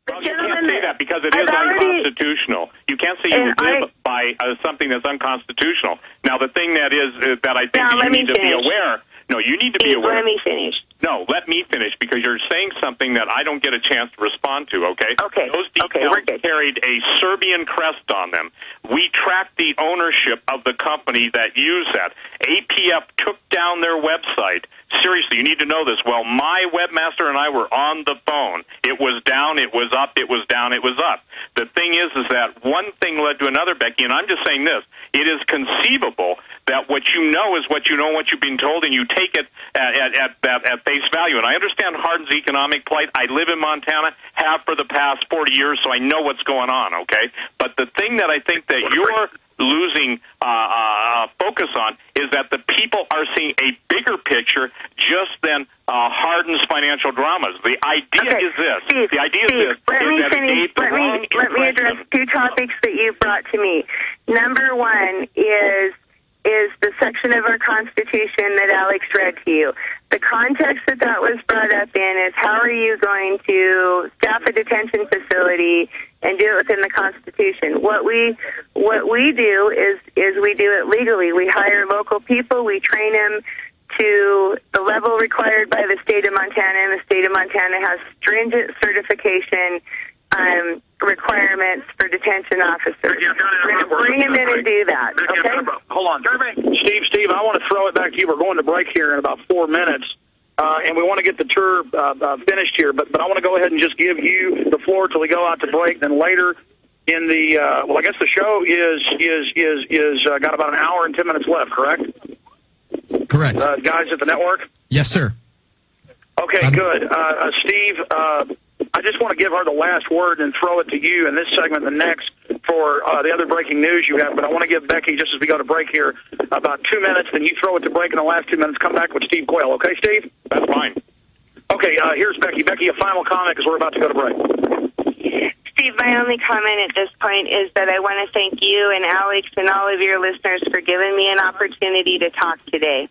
Well, you can't say that because it is unconstitutional. You can't say you live by something that's unconstitutional. Now, the thing that is that I think you need to be aware. No, you need to be aware. Let me finish. No, let me finish because you're saying something that I don't get a chance to respond to, okay? Okay. Those details carried a Serbian crest on them. We tracked the ownership of the company that used that. APF took down their website. Seriously, you need to know this. Well, my webmaster and I were on the phone. It was down, it was up, it was down, it was up. The thing is that one thing led to another, Becky, and I'm just saying this. It is conceivable that what you know is what you know, what you've been told, and you take it at face value. And I understand Hardin's economic plight. I live in Montana, have for the past 40 years, so I know what's going on, okay? But the thing that I think that you're losing focus on is that the people are seeing a bigger picture just than Hardin's financial dramas. The idea is this. Steve, let me address two topics that you brought to me. Number one is the section of our Constitution that Alex read to you. The context that was brought up in is how are you going to staff a detention facility and do it within the Constitution. What we do is we do it legally. We hire local people, we train them to the level required by the state of Montana, and the state of Montana has stringent certification requirements for detention officers. We're going to bring them in and do that, okay? Hold on. Steve, I want to throw it back to you. We're going to break here in about 4 minutes, and we want to get the tour finished here, but I want to go ahead and just give you the floor till we go out to break. Then later in the, I guess the show is got about an hour and 10 minutes left, correct? Correct. Guys at the network? Yes, sir. Okay, good. Steve, I just want to give her the last word and throw it to you in this segment and the next for the other breaking news you have. But I want to give Becky, just as we go to break here, about 2 minutes. Then you throw it to break in the last 2 minutes. Come back with Steve Quayle. Okay, Steve? That's fine. Okay, here's Becky. Becky, a final comment because we're about to go to break. Steve, my only comment at this point is that I want to thank you and Alex and all of your listeners for giving me an opportunity to talk today.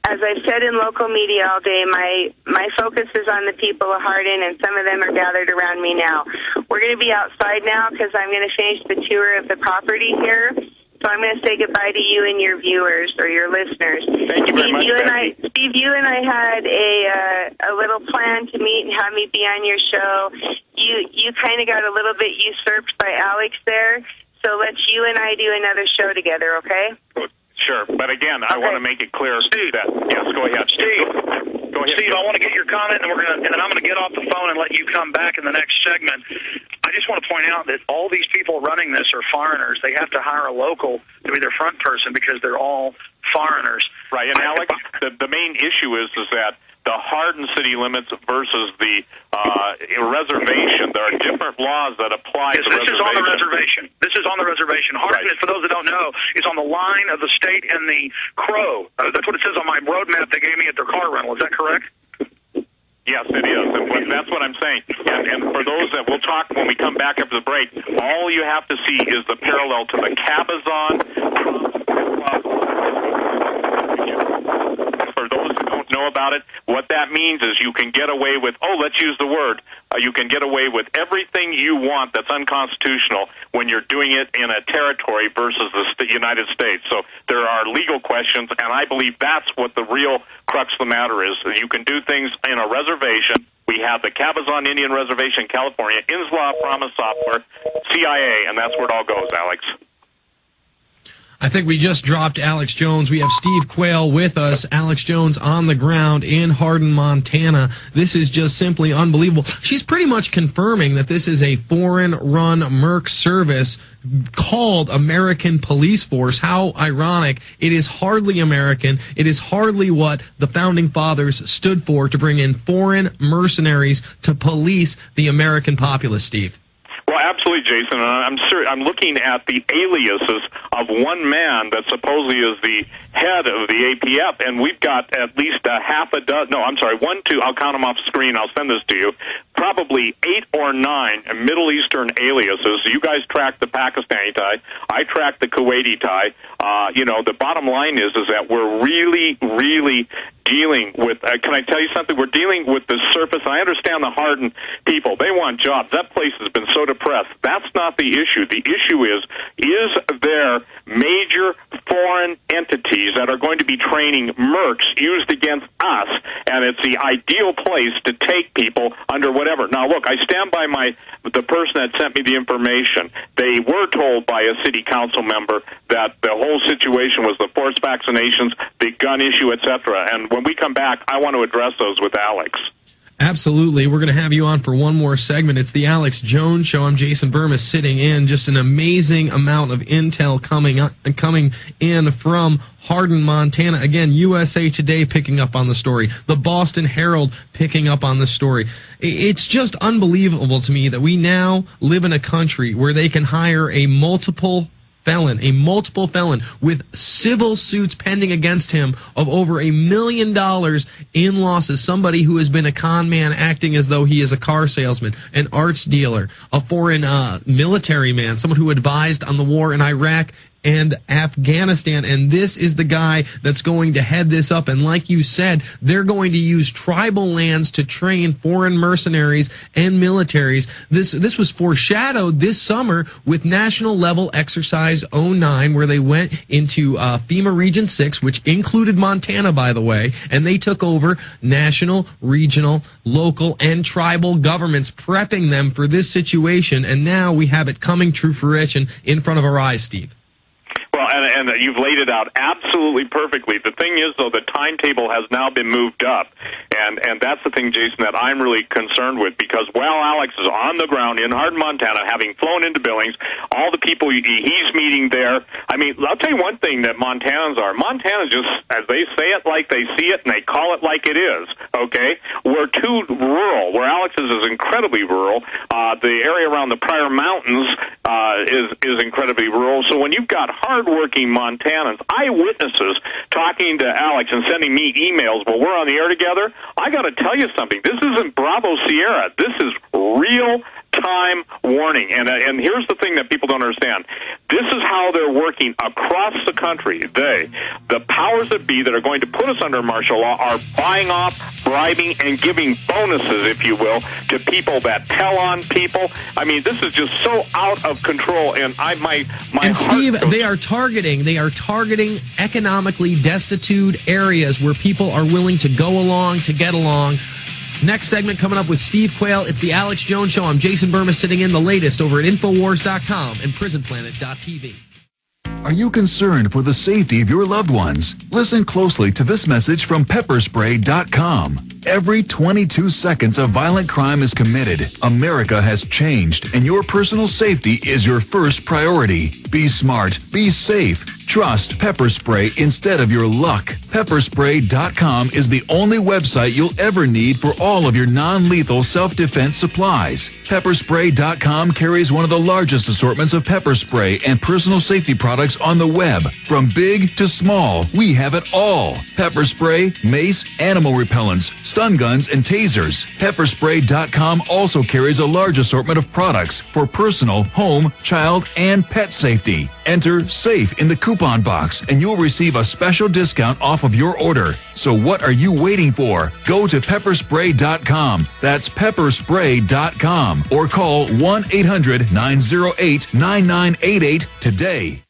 As I've said in local media all day, my focus is on the people of Hardin, and some of them are gathered around me now. We're going to be outside now because I'm going to finish the tour of the property here. So I'm going to say goodbye to you and your viewers or your listeners. Thank you very much, Steve, you and I had a little plan to meet and have me be on your show. You kind of got a little bit usurped by Alex there, so let's you and I do another show together, okay? Sure, but again, I want to make it clear, Steve. Yes, go ahead, Steve. Go ahead. Steve, I want to get your comment, and then I'm going to get off the phone and let you come back in the next segment. I just want to point out that all these people running this are foreigners. They have to hire a local to be their front person because they're all foreigners. Right, and Alex, the main issue is that the Hardin city limits versus the reservation. There are different laws that apply to reservation. This is on the reservation. This is on the reservation. Hardin, for those that don't know, is on the line of the state and the Crow. That's what it says on my road map they gave me at their car rental. Is that correct? Yes, it is. And that's what I'm saying. And for those that we'll talk when we come back after the break, all you have to see is the parallel to the Cabazon. For those who don't know about it, what that means is you can get away with, let's use the word, you can get away with everything you want that's unconstitutional when you're doing it in a territory versus the United States. So there are legal questions, and I believe that's what the real crux of the matter is. You can do things in a reservation. We have the Cabazon Indian Reservation in California, Inslaw Promise Software, CIA, and that's where it all goes, Alex. I think we just dropped Alex Jones. We have Steve Quayle with us. Alex Jones on the ground in Hardin, Montana. This is just simply unbelievable. She's pretty much confirming that this is a foreign-run merc service called American Police Force. How ironic. It is hardly American. It is hardly what the Founding Fathers stood for, to bring in foreign mercenaries to police the American populace, Steve. Well, absolutely, Jason. And I'm looking at the aliases of one man that supposedly is the head of the APF, and we've got at least one, two, I'll count them off screen, I'll send this to you, probably 8 or 9 Middle Eastern aliases. You guys track the Pakistani tie, I track the Kuwaiti tie. The bottom line is that we're really, really dealing with, can I tell you something? We're dealing with the surface. I understand the Hardin people. They want jobs. That place has been so depressed. That's not the issue. The issue is there major foreign entities that are going to be training mercs used against us, and it's the ideal place to take people under whatever. Now, look, I stand by the person that sent me the information. They were told by a city council member that the whole situation was the forced vaccinations, the gun issue, etc. And when we come back, I want to address those with Alex. Absolutely. We're going to have you on for one more segment. It's the Alex Jones Show. I'm Jason Bermas sitting in. Just an amazing amount of intel coming in from Hardin, Montana. Again, USA Today picking up on the story. The Boston Herald picking up on the story. It's just unbelievable to me that we now live in a country where they can hire a multiple felon with civil suits pending against him of over $1 million in losses. Somebody who has been a con man acting as though he is a car salesman, an arts dealer, a foreign military man, someone who advised on the war in Iraq and Afghanistan, and this is the guy that's going to head this up. And like you said, they're going to use tribal lands to train foreign mercenaries and militaries. This was foreshadowed this summer with National Level Exercise 09, where they went into FEMA Region 6, which included Montana, by the way, and they took over national, regional, local, and tribal governments, prepping them for this situation, and now we have it coming to fruition in front of our eyes, Steve. Well, and you've laid it out absolutely perfectly. The thing is, though, the timetable has now been moved up, and that's the thing, Jason, that I'm really concerned with, because while Alex is on the ground in Hardin, Montana, having flown into Billings, all the people he's meeting there, I mean, I'll tell you one thing that Montanans just, as they say it like they see it, and they call it like it is, okay? We're too rural. Where Alex is incredibly rural. The area around the Pryor Mountains is incredibly rural. So when you've got hardworking Montanans, eyewitnesses, talking to Alex and sending me emails while we're on the air together, I got to tell you something. This isn't Bravo Sierra. This is real time warning. And here's the thing that people don't understand. This is how they're working across the country. The powers that be that are going to put us under martial law, are buying off, bribing, and giving bonuses, if you will, to people that tell on people. I mean, this is just so out of control. And and Steve, they are targeting economically destitute areas where people are willing to go along to get along. Next segment coming up with Steve Quayle. It's the Alex Jones Show. I'm Jason Bermas sitting in. The latest over at Infowars.com and PrisonPlanet.tv. Are you concerned for the safety of your loved ones? Listen closely to this message from pepperspray.com. Every 22 seconds a violent crime is committed. America has changed, and your personal safety is your first priority. Be smart. Be safe. Trust pepper spray instead of your luck. Pepperspray.com is the only website you'll ever need for all of your non-lethal self-defense supplies. Pepperspray.com carries one of the largest assortments of pepper spray and personal safety products on the web. From big to small, we have it all. Pepper spray, mace, animal repellents, stun guns, and tasers. Pepperspray.com also carries a large assortment of products for personal, home, child, and pet safety. Enter SAFE in the coupon box and you'll receive a special discount off of your order. So what are you waiting for? Go to pepperspray.com. That's pepperspray.com or call 1-800-908-9988 today.